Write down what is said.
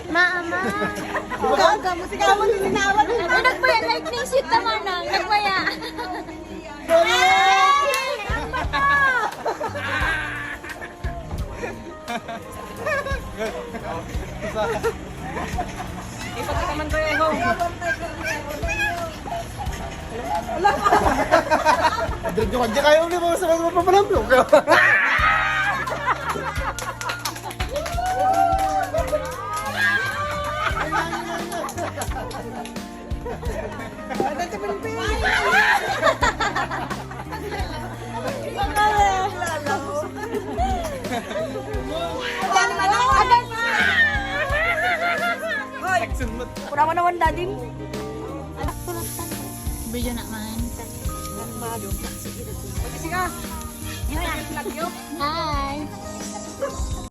Maama. Musika mo sininawan. Ay, nagmaya. Lightning sheet naman ang. Nagmaya. Ipagkakaman ko yung home. Adrog yung kanya kayo ulit mga sa mga papalamplok. Pura mo naman dading. Video na man. Sige ka. Hi.